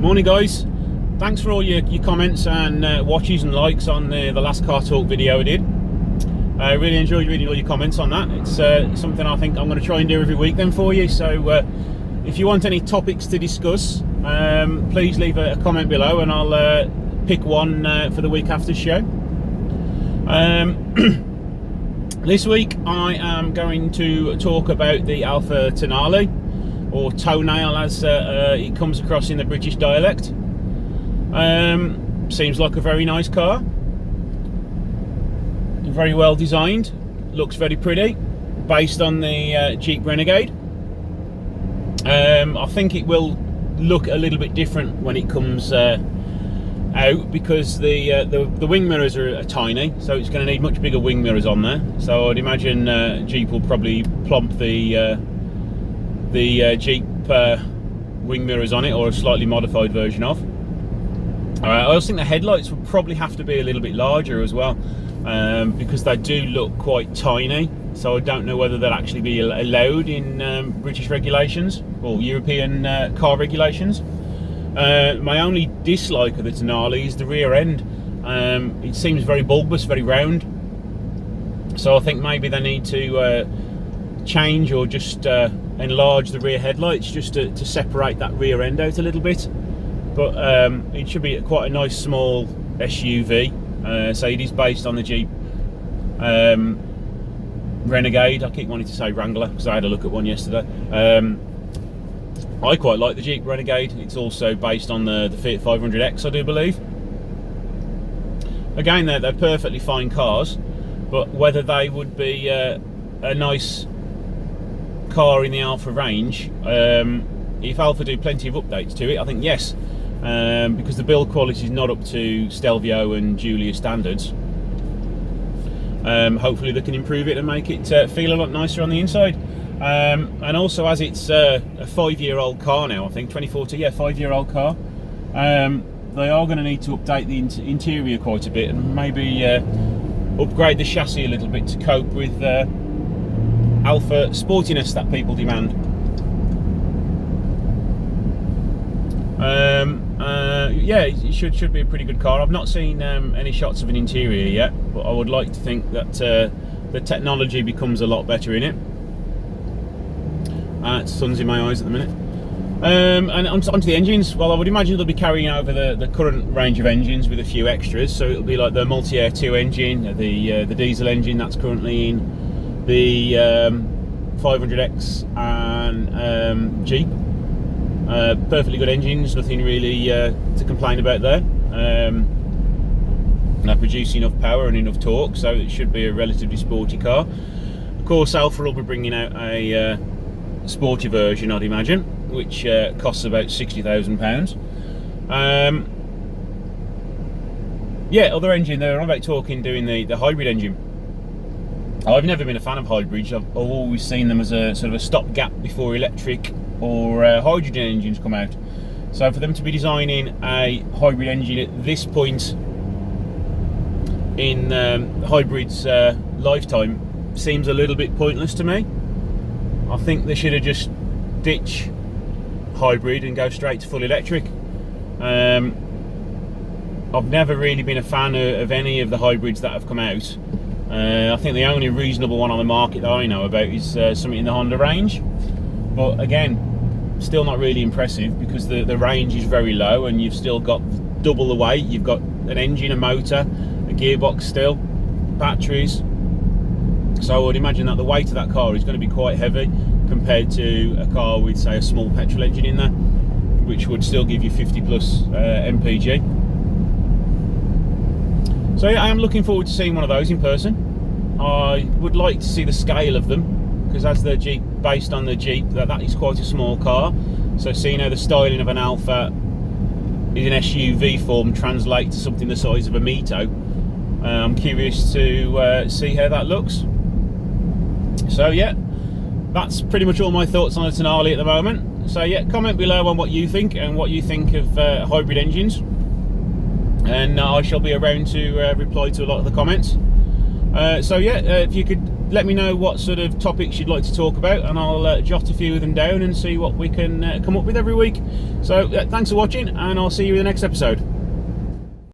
Morning guys, thanks for all your comments and watches and likes on the last car talk video I did. I really enjoyed reading all your comments on that. It's something I think I'm going to try and do every week then for you. So if you want any topics to discuss, please leave a comment below and I'll pick one for the week after show. This week I am going to talk about the Alfa Tonale, or Tonale as it comes across in the British dialect. Seems like a very nice car, very well designed, looks very pretty, based on the Jeep Renegade. I think it will look a little bit different when it comes out, because the wing mirrors are tiny, so it's going to need much bigger wing mirrors on there. So I'd imagine Jeep will probably plump the Jeep wing mirrors on it, or a slightly modified version of. I also think the headlights would probably have to be a little bit larger as well, because they do look quite tiny. So I don't know whether they'll actually be allowed in British regulations or European car regulations. My only dislike of the Tonale is the rear end. It seems very bulbous, very round. So I think maybe they need to change or just enlarge the rear headlights just to separate that rear end out a little bit. But it should be quite a nice small SUV. So it is based on the Jeep Renegade. I keep wanting to say Wrangler because I had a look at one yesterday. I quite like the Jeep Renegade. It's also based on the Fiat 500X, I do believe. Again, they're perfectly fine cars, but whether they would be a nice car in the Alfa range, if Alfa do plenty of updates to it, I think yes, because the build quality is not up to Stelvio and Giulia standards. Hopefully they can improve it and make it feel a lot nicer on the inside. And also, as it's a 5-year-old car now, I think 2014, yeah, 5-year-old car, they are going to need to update the interior quite a bit and maybe upgrade the chassis a little bit to cope with Alfa sportiness that people demand. Yeah, it should be a pretty good car. I've not seen any shots of an interior yet, but I would like to think that the technology becomes a lot better in it. Sun's in my eyes at the minute. And onto the engines. Well, I would imagine they'll be carrying over the current range of engines with a few extras. So it'll be like the Multi-Air 2 engine, the diesel engine that's currently in the 500X and Jeep. Perfectly good engines, nothing really to complain about there. They produce enough power and enough torque, so it should be a relatively sporty car. Of course, Alfa will be bringing out a sporty version, I'd imagine, which costs about £60,000. Yeah, other engine, they're on about doing the hybrid engine. I've never been a fan of hybrids. I've always seen them as a sort of a stopgap before electric or hydrogen engines come out. So for them to be designing a hybrid engine at this point in hybrid's lifetime seems a little bit pointless to me. I think they should have just ditched hybrid and go straight to full electric. I've never really been a fan of any of the hybrids that have come out. I think the only reasonable one on the market that I know about is something in the Honda range. But again, still not really impressive, because the range is very low and you've still got double the weight. You've got an engine, a motor, a gearbox still, batteries. So I would imagine that the weight of that car is going to be quite heavy compared to a car with, say, a small petrol engine in there, which would still give you 50 plus mpg. So yeah, I am looking forward to seeing one of those in person. I would like to see the scale of them, because as the Jeep, based on the Jeep, that is quite a small car. So seeing how the styling of an Alfa in an SUV form translates to something the size of a Mito, I'm curious to see how that looks. So yeah, that's pretty much all my thoughts on the Tonale at the moment. So yeah, comment below on what you think and what you think of hybrid engines, and I shall be around to reply to a lot of the comments. So yeah, if you could let me know what sort of topics you'd like to talk about, and I'll jot a few of them down and see what we can come up with every week. So thanks for watching, and I'll see you in the next episode.